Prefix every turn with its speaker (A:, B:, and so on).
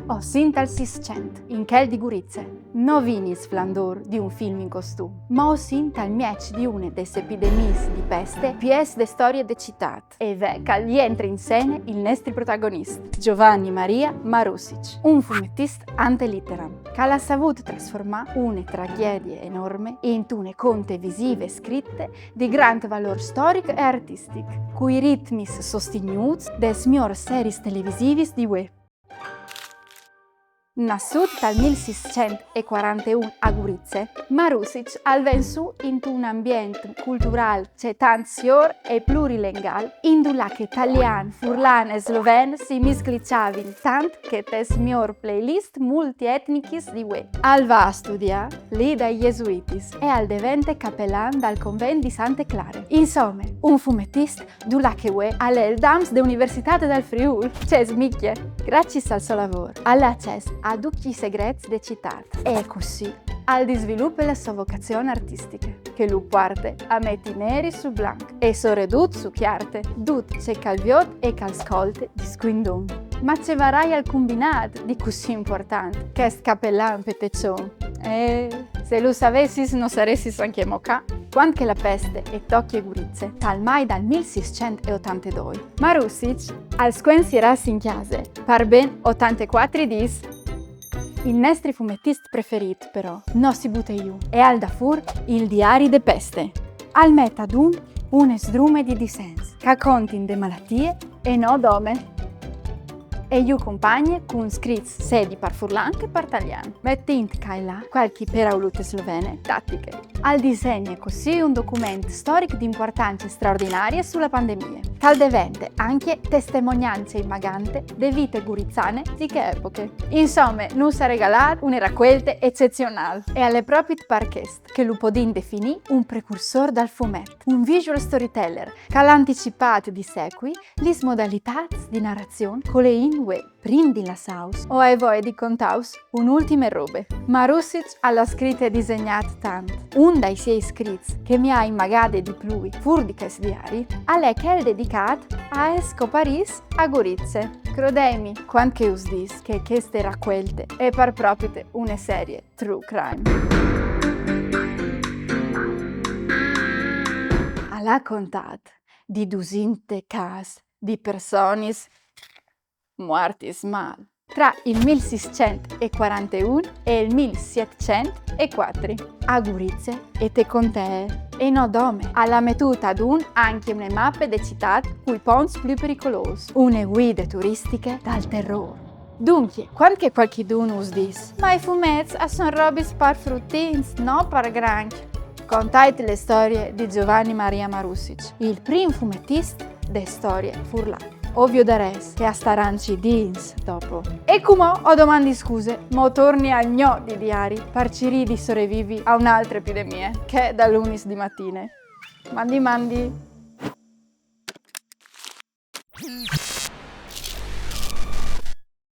A: o Sintal 600, in quel di Gurizze. Non vini splendor di un film in costume, ma o Sintal miec di una delle epidemie di peste pies de storie de citat. E vecca gli entra in scena il nostro protagonista, Giovanni Maria Marusic, un fumettista ante litteram, che ha saputo trasformare una tragedia enorme in una conte visive scritte di grande valore storico e artistico, cui ritmi sostenuti des migliori series televisive di web. Nascut dal 1641 a Gurizze, Marusic ha vissuto in un ambiente culturale tanto e plurilinguale, in cui italiano, furlano e sloveno si misclicciavano tanto che le migliori playlist multietniche di web. Al va a studiare lì dai gesuiti e al diventa cappellano dal convento di Sante Clare. Insomma, un fumettista che web alle dams dell'Università del Friuli. C'è smicchie, grazie al suo lavoro, all'accesso a tutti i segreti de citat e così al di sviluppo della sua vocazione artistica, che lo parte a metti neri su blanco e soredut su chiarte, tut c'è calviot e calscolte di squindon. Ma c'è varai al combinato di così importante, che è scapellan peteccion. Se lo sapessi non saresti anche moca. Quando che la peste e tocchi e Gurizze, tal mai dal 1682. Marusic, al squensierassi in chiase, par ben 84 dis. Il nostro fumettista preferito, però, non si butta giù, è al da fur il diario de peste. Al metta d'un un sdrume di dissens, che contin de malattie e no dome. E io compagni con scrits sedi par furlan che par italiano. Mettint che là qualche peraulute slovene tattiche. Al disegno così un documento storico di importanza straordinaria sulla pandemia. Tal devente anche testimonianza immagante de vite gurizzane di che epoche. Insomma, non si è regalato una raccolta eccezionale. E alle proprie parchest, che lo podin definì un precursor dal fumetto, un visual storyteller, che ha anticipato di sequi le modalità di narrazione con le in web. Prim di la saus, o ai voi di contaus un'ultima robe. Marusic alla scritta e disegnato tanto. Un dai sei scrits che mi ha immagate di più fur di che diari, è che è dedicato a Esco Paris a Gurizze. Credemi, quando che us dis che queste raccolte è per proprio una serie true crime. Alla contat di dusinte cas di personis mortis mal tra il 1641 e il 1704 a Gurizze e te con te e no dome alla mettuta ad un anche una mappa de città cui pons più pericolosi une guide turistiche dal terrore. Dunque, quando che qualcheduno us dis ma i fumetti son robis par fruttins, no par granchi. Contate le storie di Giovanni Maria Marusic, il primo fumettista de storie furlane. Ovvio da res, che a staranci dins dopo. E come ho domandi scuse, mo torni al gno di diari, parciri di sopravvivi a un'altra epidemia, che è da lunis di mattine. Mandi.